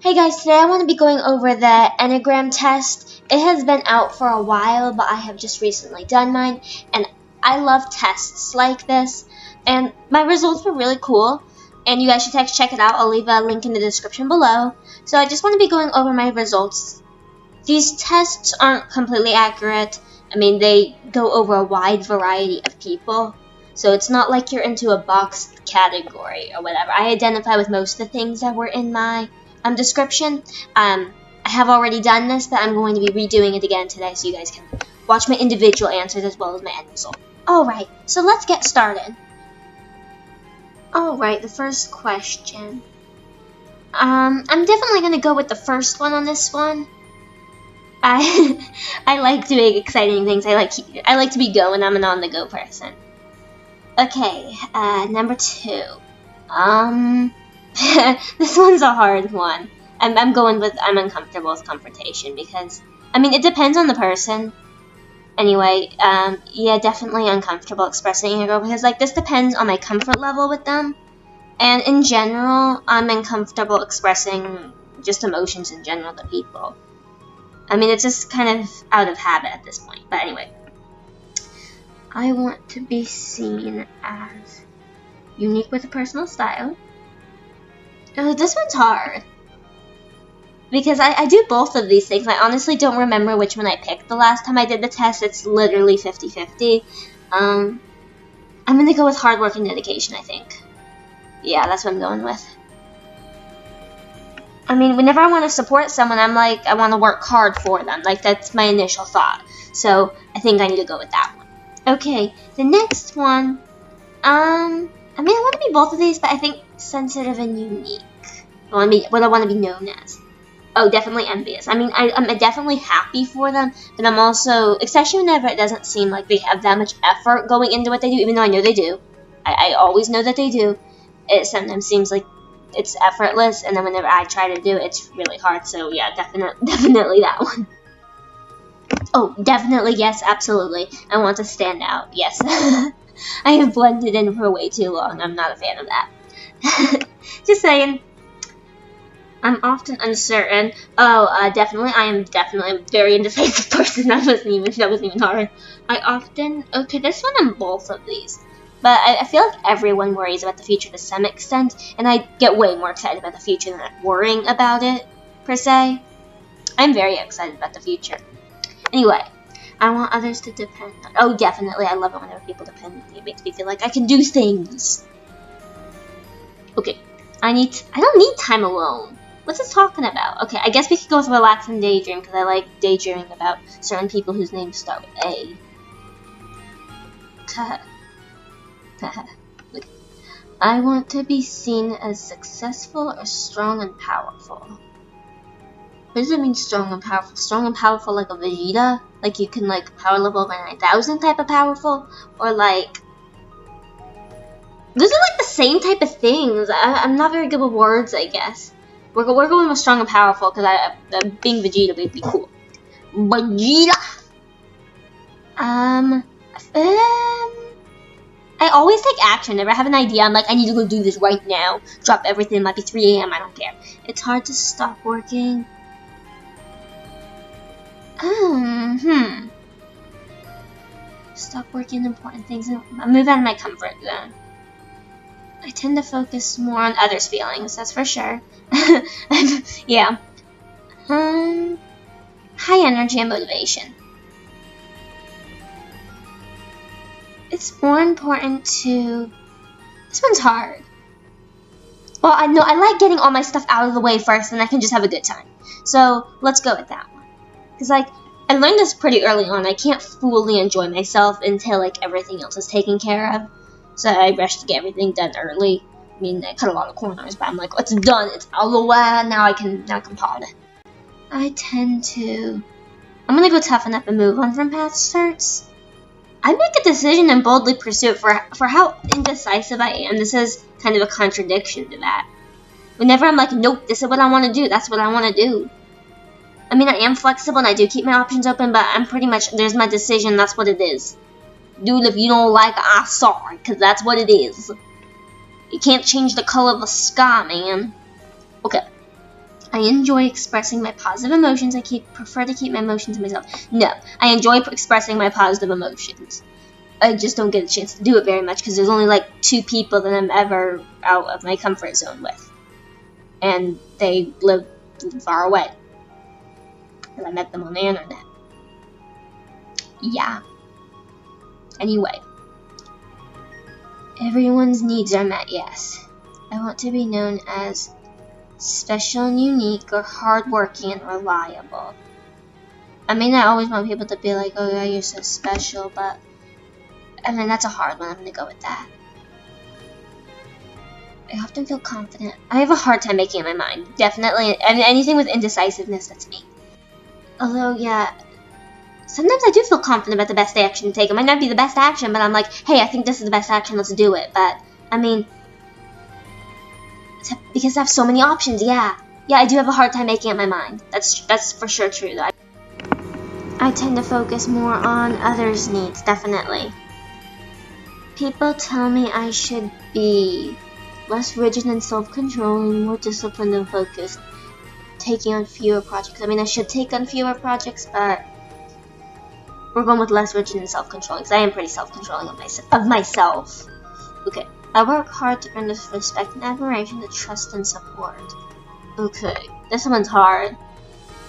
Hey guys, today I want to be going over the Enneagram Test. It has been out for a while, but I have just recently done mine, and I love tests like this, and my results were really cool, and you guys should check it out. I'll leave a link in the description below. So I just want to be going over my results. These tests aren't completely accurate. I mean, they go over a wide variety of people, so it's not like you're into a boxed category or whatever. I identify with most of the things that were in my description. I have already done this, but I'm going to be redoing it again today so you guys can watch my individual answers as well as my end result. Alright, so let's get started. Alright, the first question. I'm definitely going to go with the first one on this one. I like doing exciting things. I like to be going. I'm an on-the-go person. Okay, number 2. This one's a hard one. I'm going with I'm uncomfortable with confrontation because, I mean, it depends on the person. Anyway, yeah, definitely uncomfortable expressing anger because, like, this depends on my comfort level with them. And in general, I'm uncomfortable expressing just emotions in general to people. I mean, it's just kind of out of habit at this point. But anyway, I want to be seen as unique with a personal style. Oh, this one's hard. Because I do both of these things. I honestly don't remember which one I picked the last time I did the test. It's literally 50-50. I'm going to go with hard work and dedication, I think. Yeah, that's what I'm going with. I mean, whenever I want to support someone, I'm like, I want to work hard for them. Like, that's my initial thought. So, I think I need to go with that one. Okay, the next one. I mean, I want to be both of these, but I think sensitive and unique. What I want to be known as. Oh, definitely envious. I mean, I'm definitely happy for them, but I'm also, especially whenever it doesn't seem like they have that much effort going into what they do, even though I know they do. I always know that they do. It sometimes seems like it's effortless, and then whenever I try to do it, it's really hard. So yeah, definitely that one. Oh, definitely, yes, absolutely. I want to stand out, yes. I have blended in for way too long. I'm not a fan of that. Just saying. I'm often uncertain. Oh, definitely. I am definitely a very indecisive person. That wasn't even hard. Okay, this one on both of these. But I feel like everyone worries about the future to some extent, and I get way more excited about the future than worrying about it, per se. I'm very excited about the future. Anyway, I want others to depend on. Oh, definitely. I love it whenever people depend on me. It makes me feel like I can do things. Okay, I don't need time alone. What's this talking about? Okay, I guess we could go with relax and daydream because I like daydreaming about certain people whose names start with A. I want to be seen as successful or strong and powerful. What does it mean, strong and powerful? Strong and powerful like a Vegeta? Like you can like power level over 9,000 type of powerful? Or like... Those are like the same type of things. I'm not very good with words, I guess. We're going with strong and powerful because being Vegeta would be cool. Vegeta! I always take action. Whenever I have an idea, I'm like, I need to go do this right now. Drop everything. It might be 3 a.m. I don't care. It's hard to stop working. Stop working on important things. I move out of my comfort zone. I tend to focus more on others' feelings, that's for sure. Yeah. High energy and motivation. It's more important to... This one's hard. Well, I know I like getting all my stuff out of the way first, and I can just have a good time. So, let's go with that one. Because, like, I learned this pretty early on. I can't fully enjoy myself until, like, everything else is taken care of. So I rushed to get everything done early. I mean, I cut a lot of corners, but I'm like, it's done. It's out of the way. Now I can pod. I'm gonna go toughen up and move on from past hurts. I make a decision and boldly pursue it for how indecisive I am. This is kind of a contradiction to that. Whenever I'm like, nope, this is what I want to do. That's what I want to do. I mean, I am flexible and I do keep my options open, but I'm pretty much, there's my decision. That's what it is. Dude, if you don't like it, I'm sorry, because that's what it is. You can't change the color of the sky, man. Okay. I enjoy expressing my positive emotions. I prefer to keep my emotions to myself. No, I enjoy expressing my positive emotions. I just don't get a chance to do it very much because there's only like 2 people that I'm ever out of my comfort zone with. And they live far away. And I met them on the internet. Yeah. Anyway. Everyone's needs are met, yes. I want to be known as special and unique or hardworking and reliable. I mean, I always want people to be like, oh yeah, you're so special, but I mean, that's a hard one. I'm gonna go with that. I often feel confident. I have a hard time making up my mind. Definitely. I mean, anything with indecisiveness, that's me. Although, yeah, sometimes I do feel confident about the best action to take. It might not be the best action, but I'm like, hey, I think this is the best action, let's do it. But, I mean, because I have so many options, yeah. Yeah, I do have a hard time making up my mind. That's for sure true, though. I tend to focus more on others' needs, definitely. People tell me I should be less rigid and self-controlling, more disciplined and focused, taking on fewer projects. I mean, I should take on fewer projects, but we're going with less rigid and self-controlling, because I am pretty self-controlling of myself. Okay. I work hard to earn this respect and admiration, the trust and support. Okay. This one's hard.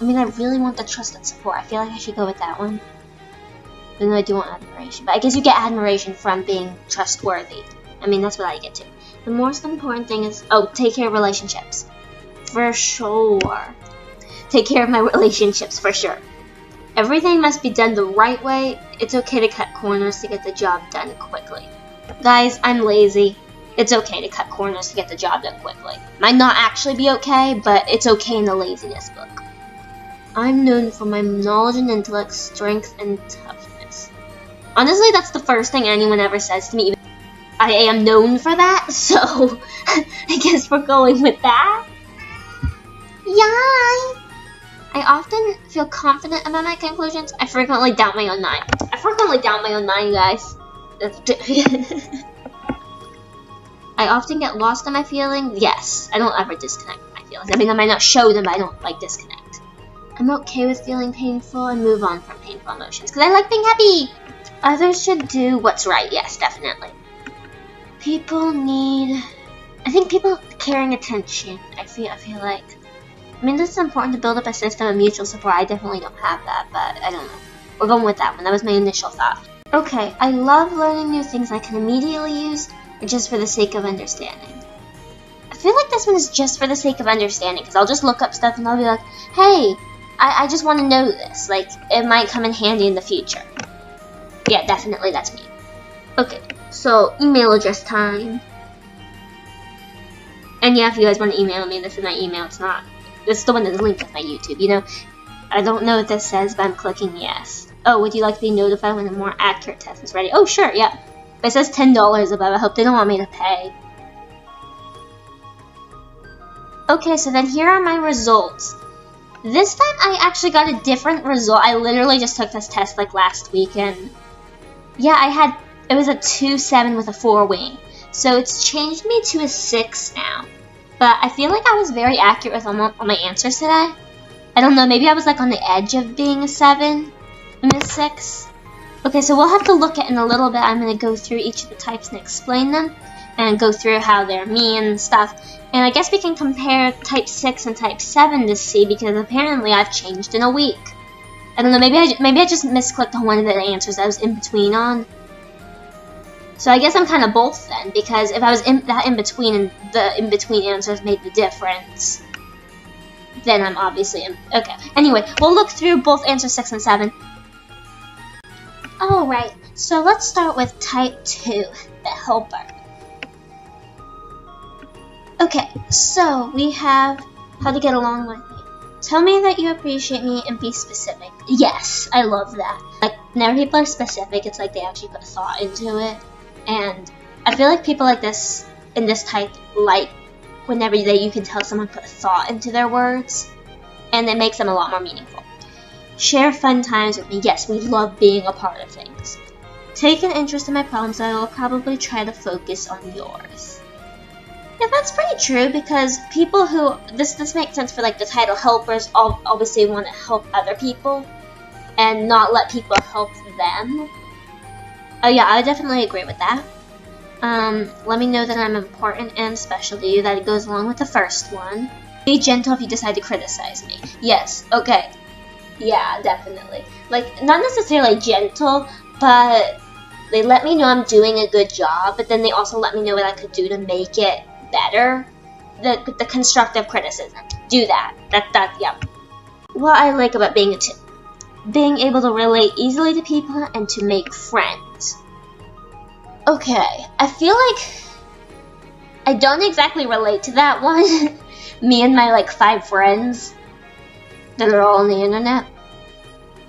I mean, I really want the trust and support. I feel like I should go with that one. Even though I do want admiration. But I guess you get admiration from being trustworthy. I mean, that's what I get to. The most important thing is, take care of relationships. For sure. Take care of my relationships, for sure. Everything must be done the right way. It's okay to cut corners to get the job done quickly. Guys, I'm lazy. It's okay to cut corners to get the job done quickly. Might not actually be okay, but it's okay in the laziness book. I'm known for my knowledge and intellect, strength, and toughness. Honestly, that's the first thing anyone ever says to me. I am known for that, so I guess we're going with that. Yay! I often feel confident about my conclusions. I frequently doubt my own mind. Guys. I often get lost in my feelings. Yes, I don't ever disconnect my feelings. I mean, I might not show them, but I don't like disconnect. I'm okay with feeling painful and move on from painful emotions because I like being happy. Others should do what's right. Yes, definitely. I think people caring attention. I feel like. I mean, this is important to build up a system of mutual support. I definitely don't have that, but I don't know. We're going with that one. That was my initial thought. Okay, I love learning new things I can immediately use or just for the sake of understanding. I feel like this one is just for the sake of understanding because I'll just look up stuff and I'll be like, hey, I just want to know this. Like, it might come in handy in the future. Yeah, definitely, that's me. Okay, so email address time. And yeah, if you guys want to email me, this is my email. This is the one that's linked with my YouTube, you know? I don't know what this says, but I'm clicking yes. Oh, would you like to be notified when a more accurate test is ready? Oh, sure, yeah. But it says $10 above. I hope they don't want me to pay. Okay, so then here are my results. This time I actually got a different result. I literally just took this test like last week, and yeah, it was a 2.7 with a 4 wing. So it's changed me to a 6 now. But I feel like I was very accurate with all my answers today. I don't know, maybe I was like on the edge of being a 7 and a 6. Okay, so we'll have to look at in a little bit. I'm going to go through each of the types and explain them, and go through how they're mean and stuff. And I guess we can compare type 6 and type 7 to see, because apparently I've changed in a week. I don't know, maybe I just misclicked on one of the answers I was in between on. So I guess I'm kind of both then, because if I was in between and the in between answers made the difference, then I'm obviously in. Okay. Anyway, we'll look through both answers 6 and 7. Alright, so let's start with type 2, the helper. Okay, so we have how to get along with me. Tell me that you appreciate me and be specific. Yes, I love that. Like, whenever people are specific, it's like they actually put thought into it. And I feel like people like this, in this type, like whenever you can tell someone put thought into their words. And it makes them a lot more meaningful. Share fun times with me. Yes, we love being a part of things. Take an interest in my problems, I will probably try to focus on yours. Yeah, that's pretty true, because people who, this makes sense for like the title helpers, obviously want to help other people and not let people help them. Oh yeah, I definitely agree with that. Let me know that I'm important and special to you. That goes along with the first one. Be gentle if you decide to criticize me. Yes, okay. Yeah, definitely. Like, not necessarily gentle, but they let me know I'm doing a good job, but then they also let me know what I could do to make it better. The constructive criticism. Do that. Yeah. What I like about being being able to relate easily to people and to make friends. Okay, I feel like I don't exactly relate to that one. Me and my like 5 friends that are all on the internet.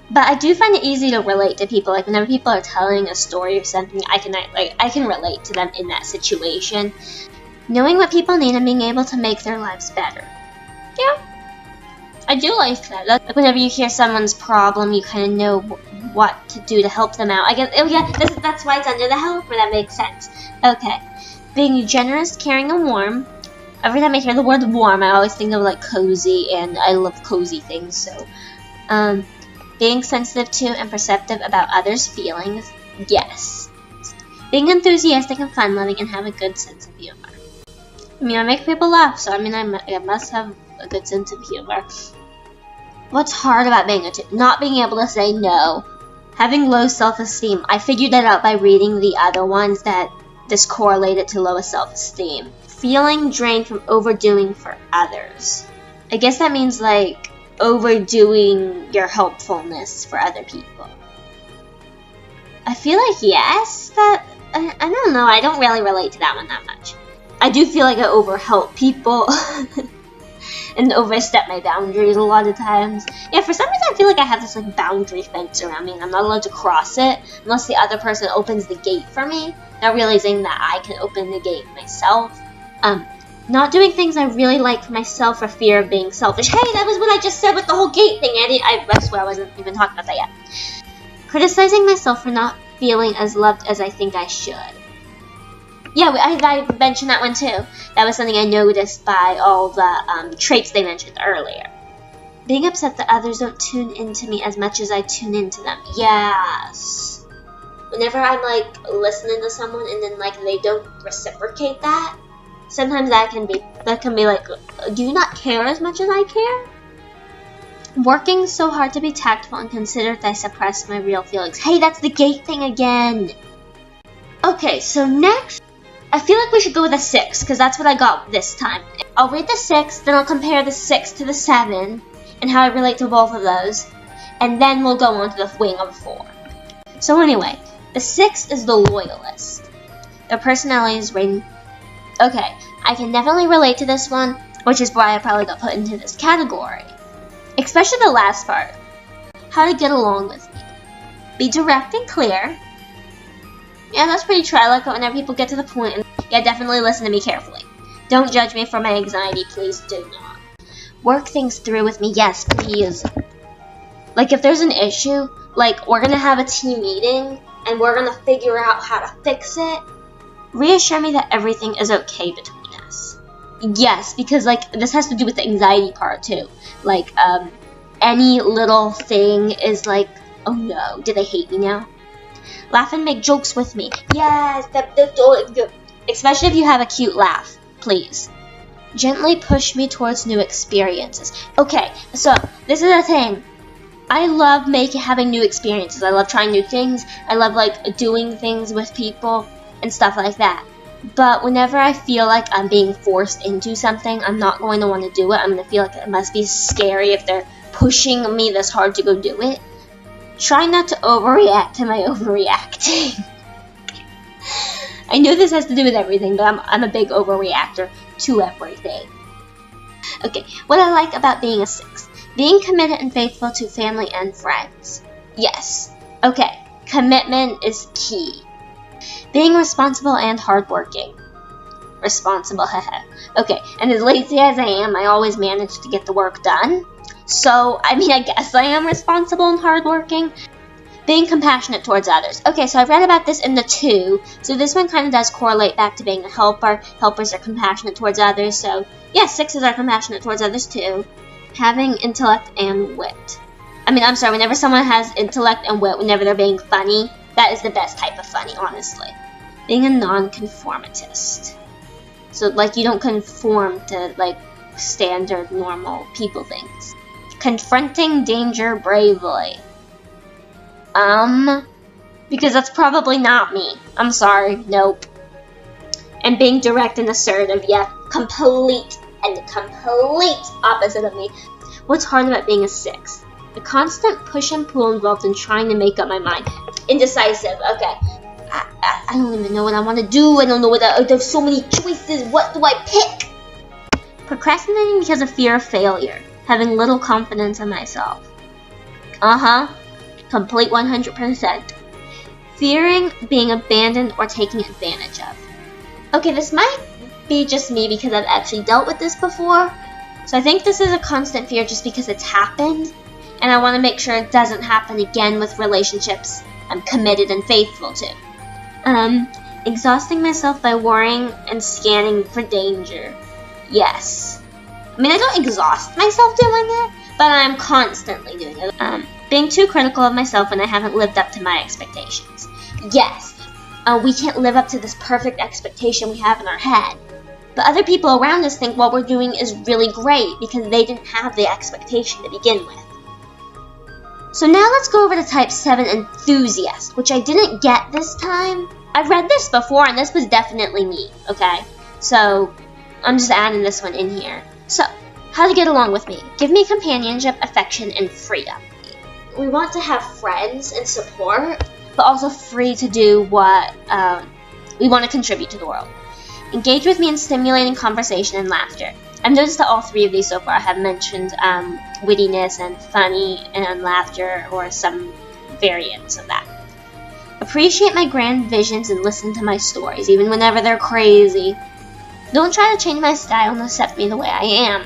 But I do find it easy to relate to people. Like whenever people are telling a story or something, I can relate to them in that situation. Knowing what people need and being able to make their lives better. Yeah, I do like that. Like whenever you hear someone's problem, you kind of know what to do to help them out. I guess. Oh yeah, that's why it's under the helper. That makes sense. Okay, being generous, caring, and warm. Every time I hear the word warm, I always think of like cozy, and I love cozy things. So, being sensitive to and perceptive about others' feelings. Yes. Being enthusiastic and fun-loving and have a good sense of humor. I mean, I make people laugh, so I mean, I must have a good sense of humor. What's hard about being not being able to say no? Having low self-esteem. I figured that out by reading the other ones that this correlated to low self-esteem. Feeling drained from overdoing for others. I guess that means like overdoing your helpfulness for other people. I feel like yes, but I don't know. I don't really relate to that one that much. I do feel like I overhelp people and overstep my boundaries a lot of times. Yeah, for some reason I feel like I have this like boundary fence around me and I'm not allowed to cross it unless the other person opens the gate for me, not realizing that I can open the gate myself. Not doing things I really like for myself for fear of being selfish. Hey, that was what I just said with the whole gate thing. I swear I wasn't even talking about that yet. Criticizing myself for not feeling as loved as I think I should. Yeah, I mentioned that one too. That was something I noticed by all the traits they mentioned earlier. Being upset that others don't tune into me as much as I tune into them. Yes. Whenever I'm like listening to someone and then like they don't reciprocate that, sometimes that can be like, do you not care as much as I care? Working so hard to be tactful and considerate that I suppress my real feelings. Hey, that's the gate thing again. Okay, so next, I feel like we should go with a 6, because that's what I got this time. I'll read the 6, then I'll compare the 6 to the 7, and how I relate to both of those, and then we'll go on to the wing of 4. So anyway, the 6 is the loyalist. Their personality is rated. Okay, I can definitely relate to this one, which is why I probably got put into this category. Especially the last part. How to get along with me. Be direct and clear. Yeah, that's pretty true. I like it whenever people get to the point and yeah, definitely listen to me carefully. Don't judge me for my anxiety, please do not. Work things through with me, yes, please. Like if there's an issue, like we're gonna have a team meeting and we're gonna figure out how to fix it. Reassure me that everything is okay between us. Yes, because like this has to do with the anxiety part too. Like any little thing is like, oh no, do they hate me now? Laugh and make jokes with me. Yes, especially if you have a cute laugh, please. Gently push me towards new experiences. Okay, so this is the thing. I love having new experiences. I love trying new things. I love like doing things with people and stuff like that. But whenever I feel like I'm being forced into something, I'm not going to want to do it. I'm going to feel like it must be scary if they're pushing me this hard to go do it. Try not to overreact to my overreacting. I know this has to do with everything, but I'm a big overreactor to everything. Okay, what I like about being a 6. Being committed and faithful to family and friends. Yes. Okay, commitment is key. Being responsible and hardworking. Responsible, haha. Okay, and as lazy as I am, I always manage to get the work done. So, I mean, I guess I am responsible and hardworking. Being compassionate towards others. Okay, so I read about this in the 2. So this one kind of does correlate back to being a helper. Helpers are compassionate towards others. So, yeah, 6s are compassionate towards others too. Having intellect and wit. Whenever someone has intellect and wit, whenever they're being funny, that is the best type of funny, honestly. Being a non-conformitist. So, you don't conform to, standard, normal people things. Confronting danger bravely. Because that's probably not me. I'm sorry, nope. And being direct and assertive, yeah, complete opposite of me. What's hard about being a 6? The constant push and pull involved in trying to make up my mind. Indecisive, okay. I don't even know what I want to do. I don't know there's so many choices. What do I pick? Procrastinating because of fear of failure. Having little confidence in myself. Complete 100%. Fearing being abandoned or taken advantage of. Okay, this might be just me because I've actually dealt with this before. So I think this is a constant fear just because it's happened. And I want to make sure it doesn't happen again with relationships I'm committed and faithful to. Exhausting myself by worrying and scanning for danger. Yes. I don't exhaust myself doing it, but I'm constantly doing it. Being too critical of myself when I haven't lived up to my expectations. Yes. We can't live up to this perfect expectation we have in our head. But other people around us think what we're doing is really great because they didn't have the expectation to begin with. So now let's go over to type 7 enthusiast, which I didn't get this time. I've read this before and this was definitely me, okay? So I'm just adding this one in here. So, how to get along with me. Give me companionship, affection, and freedom. We want to have friends and support, but also free to do what we want to contribute to the world. Engage with me in stimulating conversation and laughter. I've noticed that all 3 of these so far have mentioned wittiness and funny and laughter or some variants of that. Appreciate my grand visions and listen to my stories, even whenever they're crazy. Don't try to change my style and accept me the way I am.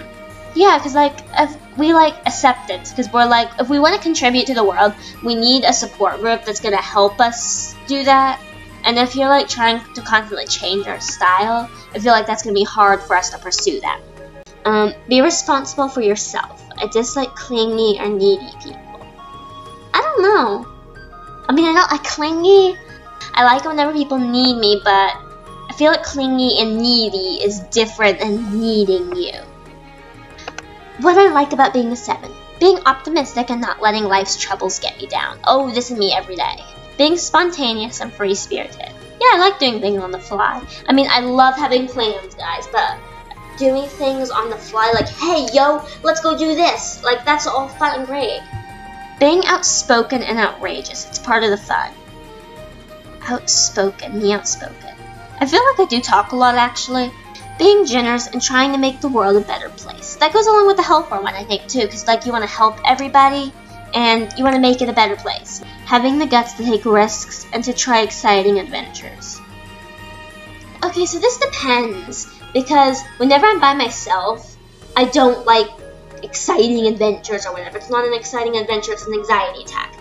Yeah, because if we acceptance, because we're if we want to contribute to the world, we need a support group that's going to help us do that. And if you're trying to constantly change our style, I feel like that's going to be hard for us to pursue that. Be responsible for yourself. I dislike clingy or needy people. I don't know. I don't like clingy. I like it whenever people need me, but I feel like clingy and needy is different than needing you. What I like about being a 7. Being optimistic and not letting life's troubles get me down. Oh, this is me every day. Being spontaneous and free-spirited. Yeah, I like doing things on the fly. I love having plans, guys, but doing things on the fly, hey, yo, let's go do this. That's all fun and great. Being outspoken and outrageous. It's part of the fun. Outspoken. I feel like I do talk a lot, actually. Being generous and trying to make the world a better place. That goes along with the helper one, I think, too, because, you want to help everybody, and you want to make it a better place. Having the guts to take risks and to try exciting adventures. Okay, so this depends, because whenever I'm by myself, I don't like exciting adventures or whatever. It's not an exciting adventure, it's an anxiety attack.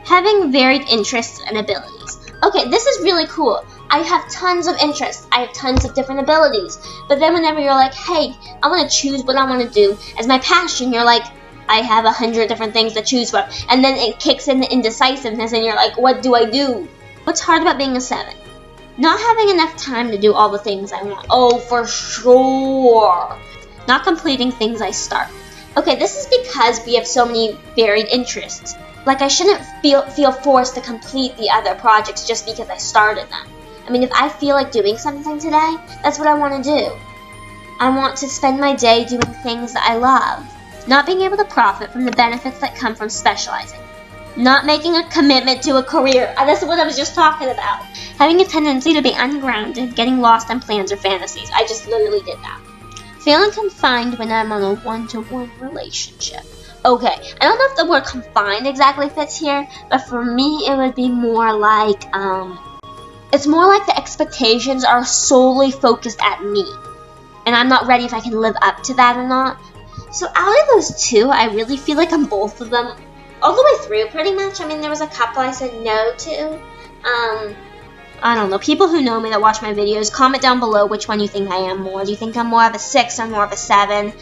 Having varied interests and abilities. Okay, this is really cool. I have tons of interests. I have tons of different abilities. But then whenever you're hey, I want to choose what I want to do as my passion, you're I have 100 different things to choose from. And then it kicks in the indecisiveness and you're what do I do? What's hard about being a 7? Not having enough time to do all the things I want. Oh, for sure. Not completing things I start. Okay, this is because we have so many varied interests. I shouldn't feel forced to complete the other projects just because I started them. If I feel like doing something today, that's what I want to do. I want to spend my day doing things that I love. Not being able to profit from the benefits that come from specializing. Not making a commitment to a career. That's what I was just talking about. Having a tendency to be ungrounded, getting lost in plans or fantasies. I just literally did that. Feeling confined when I'm on a one-to-one relationship. Okay, I don't know if the word confined exactly fits here, but for me it would be more it's more like the expectations are solely focused at me. And I'm not ready if I can live up to that or not. So out of those 2, I really feel on both of them all the way through, pretty much. I mean, there was a couple I said no to. I don't know. People who know me that watch my videos, comment down below which one you think I am more. Do you think I'm more of a 6 or more of a 7?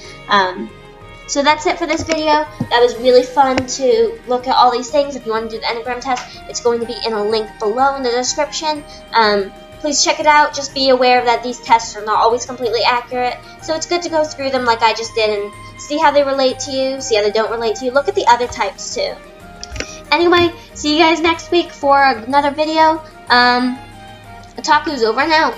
So that's it for this video. That was really fun to look at all these things. If you want to do the Enneagram test, it's going to be in a link below in the description. Please check it out. Just be aware that these tests are not always completely accurate. So it's good to go through them like I just did and see how they relate to you, see how they don't relate to you. Look at the other types too. Anyway, see you guys next week for another video. Otaku's over and out.